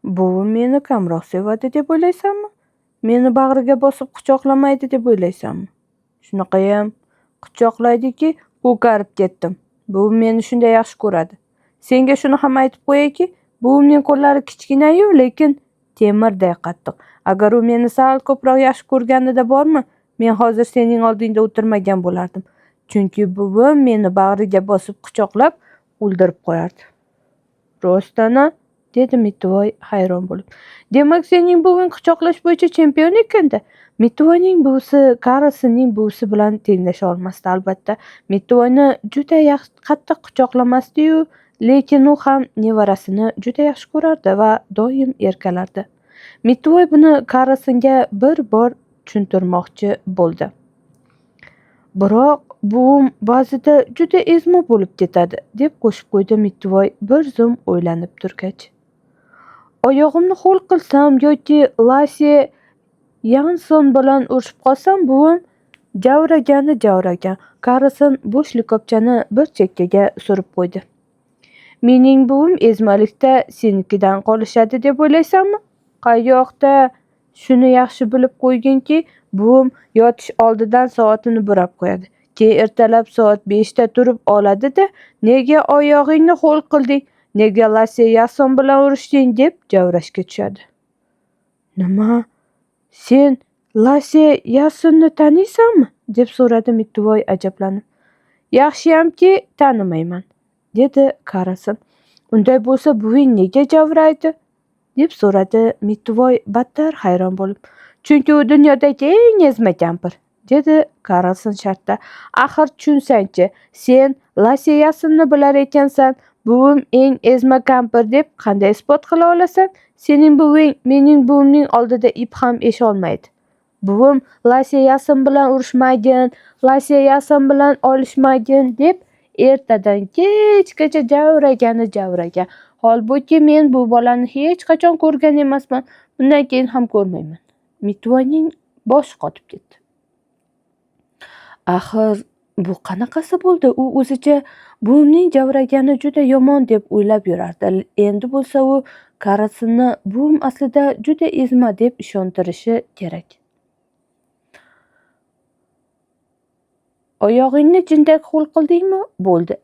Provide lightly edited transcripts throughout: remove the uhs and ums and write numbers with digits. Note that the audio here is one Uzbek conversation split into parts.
Buvim meni kamroq sevadi deb o'ylaysanmi? Meni bag'riga bosib quchoqlamaydi deb o'ylaysanmi? Shunaqayam quchoqlaydiki, ko'karib ketdim. Buvim meni shunday yaxshi ko'radi. Senga shuni ham aytib qo'yayki, buvimning qo'llari kichkina-yu, lekin temirday qattiq. Agar u meni sal ko'proq yaxshi ko'rganida bormi, men hozir sening oldingda o'tirmagan bo'lardim. Chunki buvim meni bag'riga bosib quchoqlab o'ldirib qo'yardi. Rostana, dedi Mittivoy hayron bo'lib. Demak, sening buving quchoqlash bo'yicha chempion ekanda. Mittivoyning buvisi Karlsonning buvisi bilan tenglasha olmasdi, albatta. Mittivoyni juda qattiq quchoqlamasdi-yu, lekin u ham nevarasini juda yaxshi ko'rardi va doim erkalardi. Mittivoy buni Karlsonga bir bor tushuntirmoqchi bo'ldi. Biroq buvim ba'zida juda ezma bo'lib ketadi, deb qo'shib qo'ydi Mittivoy bir zum o'ylanib turgach. Oyog'imni ho'l qilsam yoki Lase Yanson bilan urushib qolsam, buvim javragan. Karlson bo'sh likopchani bir chekkaga surib qo'ydi. Mening buvim ezmalikda senikidan qolishadi deb o'ylaysanmi? Qayoqda? Shuni yaxshi bilib qo'yginki, buvim yotish oldidan soatini burab qo'yadi. Keyin ertalab soat 5 da turib oladi-da, nega oyog'ingni ho'l qilding? Nega Lase Yanson bilan urushding deb javrashga tushadi. Nima? Sen Lase Yansonni taniysanmi? Deb so'radi Mittivoy ajablanib. Yaxshiyamki tanimayman, dedi Karlson. Unday bo'lsa buving nega javraydi? Deb so'radi Mittivoy battar hayron bo'lib. Chunki u dunyodagi eng ezma kampir, dedi Karlson shartta. Axir tushunsang-chi, sen Lase Yansonni bilar ekansan, buvim eng ezma kampir deb qanday isbot qila olasan? Sening buving mening buvimning oldida ip ham esholmaydi. Buvim Lase Yanson bilan urushmagin, Lase Yanson bilan olishmagin deb ertadan kechgacha javragan. Holbuki men bu bolani hech qachon ko'rgan emasman, bundan keyin ham ko'rmayman. Mittivoyning boshi qotib ketdi. Axir bu qanaqasi bo'ldi? U o'zicha buvimning javragani juda yomon deb o'ylab yurardi. Endi bo'lsa u Karlsonni buvim aslida juda ezma deb ishontirishi kerak. Oyog'ingni jindak ho'l qildingmi? Bo'ldi.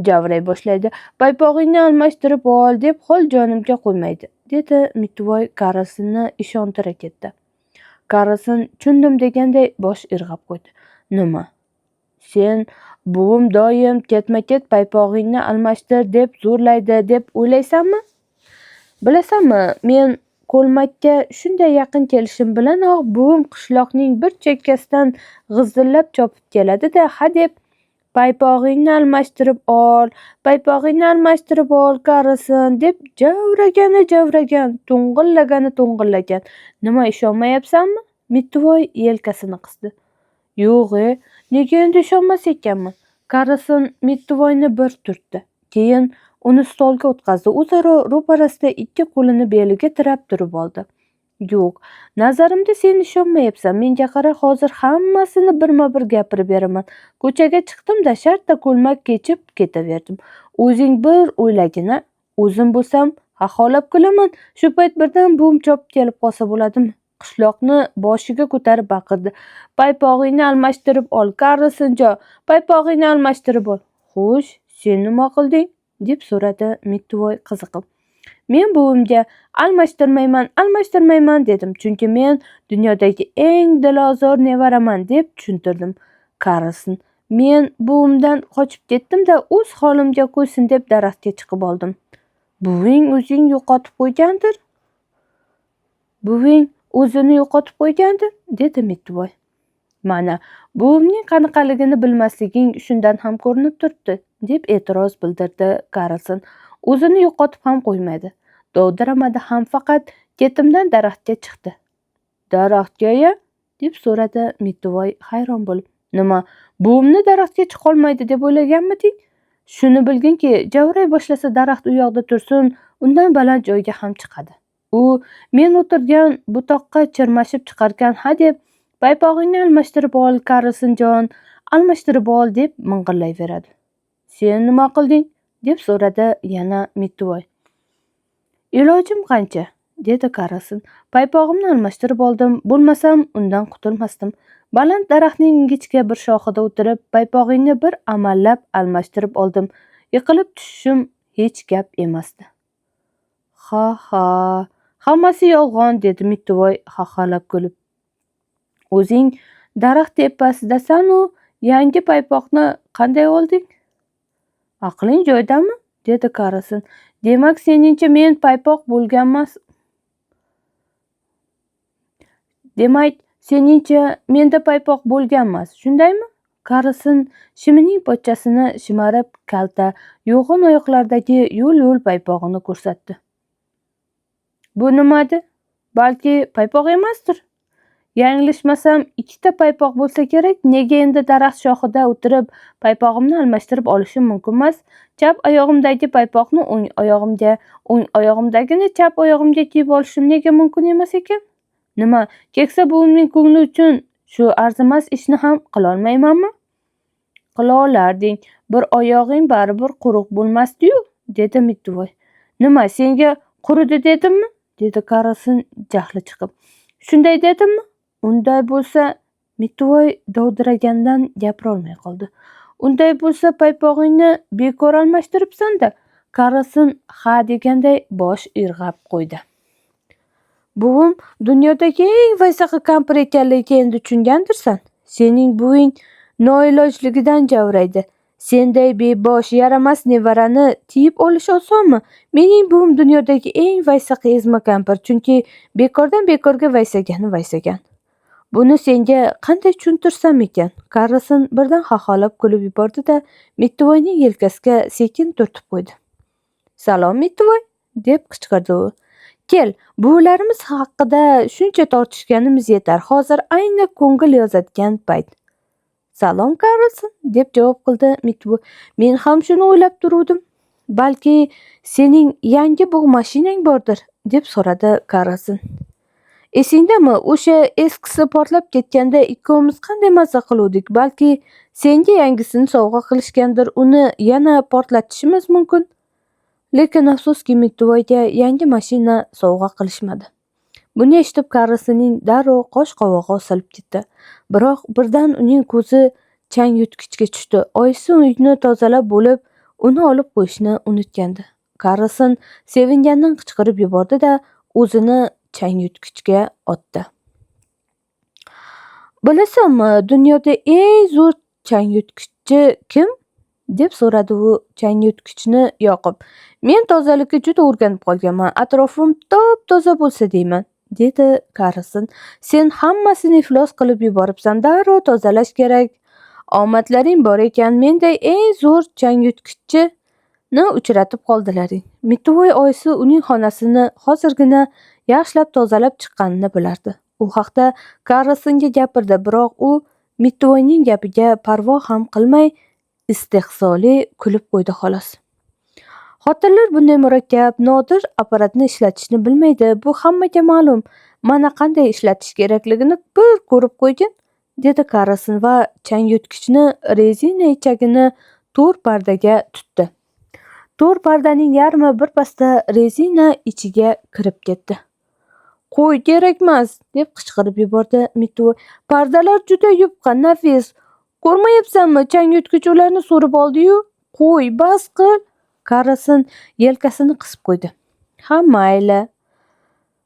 Javray boshlaydi. Paypog'ingni almashtirib ol deb hol jonimga qo'ymaydi, dedi Mittivoy Karlsonni ishontira ketdi. Karlson tushundim deganday bosh irg'ab qo'ydi. Nima? Sen buvim doim ketma-ket paypog'ingni almashtir deb zo'rlaydi deb o'ylaysanmi? Bilasanmi, men Ko'lmakka shunday yaqin kelishim bilanoq buvim qishloqning bir chekkasidan g'izillab chopib keladi-da, hadeb paypog'ingni almashtirib ol, Karlson deb javragan, to'ng'illagan. Nima, ishonmayapsanmi? Mittivoy yelkasini qisdi. Yo'q-e, nega endi ishonmas ekanman? Karlson Mittivoyni bir turtdi. Keyin uni stolga o'tqazdi. O'zaro ro'parasida ikki qo'lini beliga tirab turib oldi. Yo'q, nazarimda sen ishonmayapsan. Menga qara, hozir hammasini birma-bir gapirib beraman. Ko'chaga chiqdim-da, shartta ko'lmak kechib ketaverdim. O'zing bir o'ylagina, o'zim bo'lsam xaxolab kulaman. Shu payt birdan buvim chopib kelib qolsa bo'ladimi? Qishloqni boshiga ko'tarib baqirdi. Paypog'ingni almashtirib ol, Karlsonjo, paypog'ingni almashtirib ol. Xo'sh, sen nima qilding? Deb so'radi Mittivoy qiziqib. Men buvimga almashtirmayman dedim, chunki men dunyodagi eng dilozor nevaraman deb tushuntirdim. Karlson, men buvimdan qochib ketdim-da, o'z holimga qo'ysin deb daraxtga chiqib oldim. Buving o'zini yo'qotib qo'ygandir, dedi Mittivoy. Mana, buvimning qanaqaligini bilmasliging shundan ham ko'rinib turibdi, deb e'tiroz bildirdi Karlson. O'zini yo'qotib ham qo'ymadi. Dovdiramadi ham, faqat ketimdan daraxtga chiqdi. Daraxtga-ya? Deb so'radi Mittivoy hayron bo'lib. Nima, buvimni daraxtga chiqolmaydi deb o'ylaganmiding? Shuni bilginki, javray boshlasa daraxt u yoqda tursin, undan baland joyga ham chiqadi. U men o'tirgan butoqqa chirmashib chiqarkan hadeb, paypog'ingni almashtirib ol, Karlsonjon, almashtirib ol deb ming'illayveradi. Sen nima qilding? Deb so'radi yana Mittivoy. Ilojim qancha? dedi Qarasin. Paypog'imni almashtirib oldim, bo'lmasam undan qutulmasdim. Baland daraxtning ingichka bir shoxida o'tirib, paypog'ingni bir amallab almashtirib oldim. Yiqilib tushishim hech gap emasdi. Ha ha, hammasi yolg'on, dedi Mittivoy xaxolab kulib. O'zing daraxt tepasidasan-u, yangi paypoqni qanday olding? Aqling joyidami? Dedi Qarasin. Demak, seningcha men paypoq bo'lganmas. Demak, seningcha menda paypoq bo'lganmas, shundaymi? Qarasin shimining pochchasini shimarib, kalta, yo'g'on oyoqlardagi yo'l-yo'l paypog'ini ko'rsatdi. Bu nimadi? Balki paypoq emasdir. Yanglishmasam, 2 ta paypoq bo'lsa kerak. Nega endi daraxt shoxida o'tirib paypog'imni almashtirib olishim mumkin emas? Chap oyog'imdagi paypoqni o'ng oyog'imga, o'ng oyog'imdagini chap oyog'imga kiyib olishim nega mumkin emas ekan? Nima, keksa buvimning ko'ngli uchun shu arzimas ishni ham qila olmaymanmi? Qila olarding. Bir oyog'ing baribir quruq bo'lmasdi-yu, dedi Mittivoy. Nima, senga quridi dedimmi? Dedi Qarasin jahli chiqib. Shunday dedimmi? Unday bo'lsa, Mittivoy dovdiragandan gapira olmay qoldi. Unday bo'lsa, paypog'ingni bekor almashtiribsan-da. Qarasin ha deganday bosh irg'ab qo'ydi. Buvim dunyodagi eng vaysaqi kampir ekanligiga endi tushungandirsan. Sening buving noilojligidan javraydi. Senday bebosh, yaramas nevarani tiyib olish osonmi? Mening buvim dunyodagi eng vaysaqi ezma kampir, chunki bekordan bekorga vaysagan. Buni senga qanday tushuntirsam ekan? Qarasin birdan xaxolab kulib yubordi-da, Mittivoyning yelkasiga sekin turtib qo'ydi. Salom Mittivoy, deb qichqirdi u. Kel, buvilarimiz haqida shuncha tortishganimiz yetar. Hozir ayni ko'ngil yozadigan payt. Salom Qarasin, deb javob qildi Mittivoy. Men ham shuni o'ylab turuvdim. Balki sening yangi bug' mashinang bordir, deb so'radi Qarasin. Esingdami, o'sha eskisi portlab ketganda ikkovimiz qanday mazza qiluvdik? Balki senga yangisini sovg'a qilishgandir, uni yana portlatishimiz mumkin. Lekin afsuski Mittivoyga yangi mashina sovg'a qilishmadi. Buni eshitib Qarasinning darrov qosh qovog'i osilib ketdi. Biroq birdan uning ko'zi chang yutgichga tushdi. Oyisi uyni tozalab bo'lib, uni olib qo'yishni unutgandi. Qarasin sevingandan qichqirib yubordi-da, o'zini chang yutgichga otdi. Bilasanmi, dunyoda eng zo'r chang yutgichchi kim? Deb so'radi u chang yutgichni yoqib. Men tozalikka juda o'rganib qolganman. Atrofim top-toza bo'lsa deyman, dedi Qarasin. Sen hammasini iflos qilib yuboribsan. Darrov tozalash kerak. Omadlaring bor ekan. Menday eng zo'r chang yutgichni uchratib qoldilaring. Mittivoy oyisi uning xonasini hozirgina yaxshilab tozalab chiqqanini bilardi. U haqda Qarasinga gapirdi, biroq u Mittivoyning gapiga parvo ham qilmay istehzoli kulib qo'ydi xolos. Xotinlar bunday murakkab, nodir apparatni ishlatishni bilmaydi. Bu hammaga ma'lum. Mana qanday ishlatish kerakligini bir ko'rib qo'ygin, dedi Qarasin va chang yutgichni rezina ichagini to'r pardaga tutdi. To'r pardaning yarmi birpasda rezina ichiga kirib ketdi. Qo'y, kerakmas, deb qichqirib yubordi Mittivoy. Pardalar juda yupqa, nafis. Ko'rmayapsanmi, chang yutgich ularni so'rib oldi-yu. Qo'y, bas qil. Qarasin yelkasini qisib qo'ydi. Ha, mayli.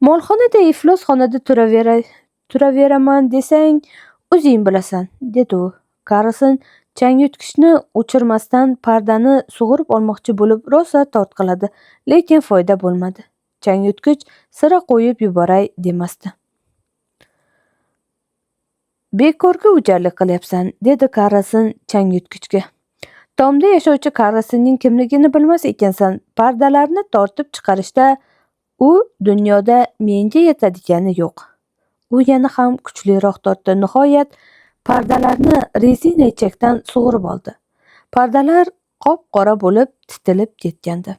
Molxonada iflos xonada turaveraman desang, o'zing bilasan, dedi u. Qarasin chang yutgichni o'chirmasdan pardani sug'urib olmoqchi bo'lib rosa tortqiladi, lekin foyda bo'lmadi. Chang yutgich sira qo'yib yuboray demasdi. Bekorga o'jarlik qilyapsan, dedi Qarasin chang yutgichga. Tomda yashovchi Qarasinning kimligini bilmas ekansan. Pardalarni tortib chiqarishda u dunyoda menga yetadigani yo'q. U yana ham kuchliroq tortdi. Nihoyat pardalarni rezina ichakdan sug'urib oldi. Pardalar qop-qora bo'lib titilib ketgandi.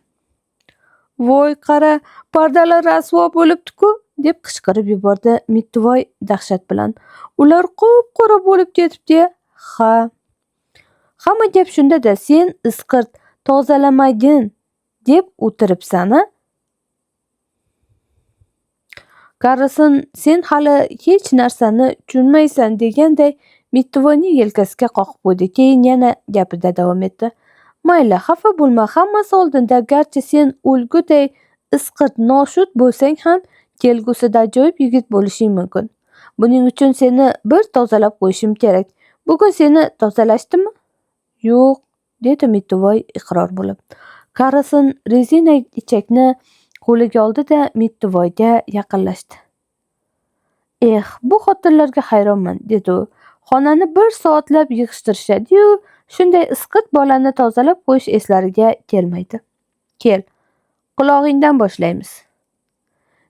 Voy, qara, pardalar rasvo bo'libdi-ku, deb qichqirib yubordi Mittivoy dahshat bilan. Ular qop-qora bo'lib ketibdi-ya. Ha. Hamma gap shunda-da, sen isqirt tozalamagin deb o'tiribsan-a? Karason sen hali hech narsani tushunmaysan deganday Mittivoyning yelkasiga qoqib qo'ydi. Keyin yana gapida davom etdi. Mayli, xafa bo'lma, hammasi oldinda, garchi sen o'lguday isqir noshud bo'lsang ham kelgusida ajoyib yigit bo'lishing mumkin. Buning uchun seni bir tozalab qo'yishim kerak. Bugun seni tozalashdimi? Yo'q, dedi Mittivoy iqror bo'lib. Karason rezina ichakni qo'liga oldi-da Mittivoyga yaqinlashdi. Bu xotinlarga hayronman, dedi u. Xonani bir soatlab yig'ishtirishadi-yu, shunday isqit bolani tozalab qo'yish eslariga kelmaydi. Kel, qulog'ingdan boshlaymiz.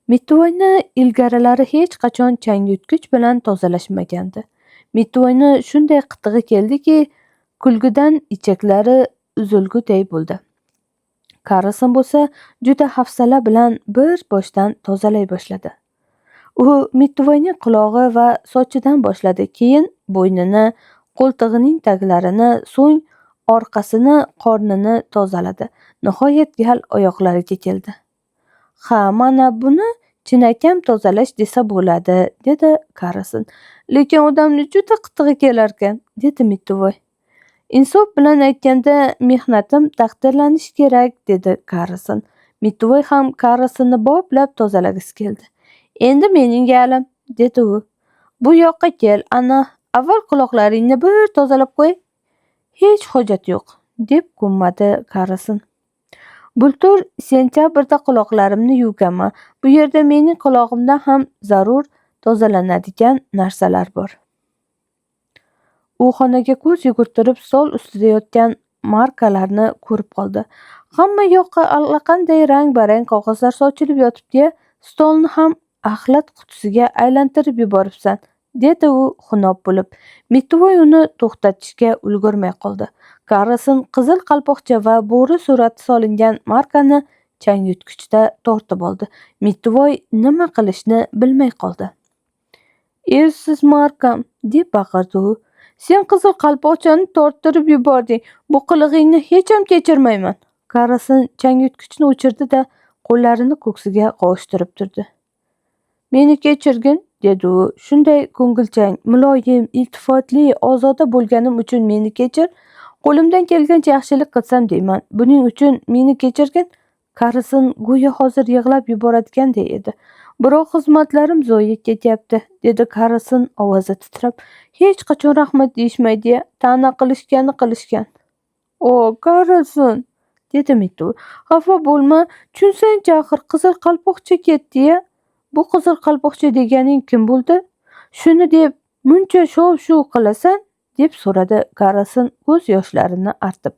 Mittivoyni ilgarilari hech qachon changyutgich bilan tozalashmagandi. Mittivoyni shunday qitig'i keldiki, kulgidan ichaklari uzilguday bo'ldi. Karason bo'lsa juda hafsala bilan bir boshdan tozalay boshladi. U Mittivoyning qulog'i va sochidan boshladi, keyin bo'ynini, qo'ltig'ining taglarini, so'ng orqasini, qornini tozaladi. Nihoyat gal oyoqlariga keldi. Ha, mana buni chinakam tozalash desa bo'ladi, dedi Karason. Lekin odamni juda qitig'i kelarkan, dedi Mittivoy. Insof bilan aytganda, mehnatim taqdirlanishi kerak, dedi Karason. Mittivoy ham Karasonni boplab tozalagisi keldi. Endi mening galim, dedi u. Bu yoqqa kel, ana, avval quloqlaringni bir tozalab qo'y. Hech hojat yo'q, deb ko'nmadi Karason. Bultur sentyabrda quloqlarimni yuvganman. Bu yerda mening qulog'imdan ham zarur tozalanadigan narsalar bor. U xonaga ko'z yugurtirib stol ustida yotgan markalarni ko'rib qoldi. Hamma yoqqa allaqanday rang-barang qog'ozlar sochilib yotibdi. Stolni ham axlat qutisiga aylantirib yuboribsan, dedi u xunob bo'lib. Mittivoy uni to'xtatishga ulgurmay qoldi. Karason qizil qalpoqcha va bo'ri surati solingan markani changyutgichda tortib oldi. Mittivoy nima qilishni bilmay qoldi. Siz markam, deb baqirdi u. Sen qizil qalpoqchani torttirib yubording. Bu qilig'ingni hech ham kechirmayman. Karason changyutgichni o'chirdi-da, qo'llarini ko'ksiga qovushtirib turdi. Meni kechirgin, dedi u. Shunday ko'ngilchang, muloyim, iltifotli, ozoda bo'lganim uchun meni kechir. Qo'limdan kelgancha yaxshilik qilsam deyman. Buning uchun meni kechirgin. Karason go'yo hozir yig'lab yuboradiganday edi. Biroq xizmatlarim zoye ketyapti, dedi Karason ovozi titrab. Hech qachon rahmat deyishmaydi, ta'na qilishgan. Karason, dedi Mittivoy. Xafa bo'lma, tushunsang axir qizil qalpoqcha ketdi-ya. Bu qizil qalpoqcha deganing kim bo'ldi? Shuni deb muncha shov-shuv qilasan, deb so'radi Karason ko'z yoshlarini artib.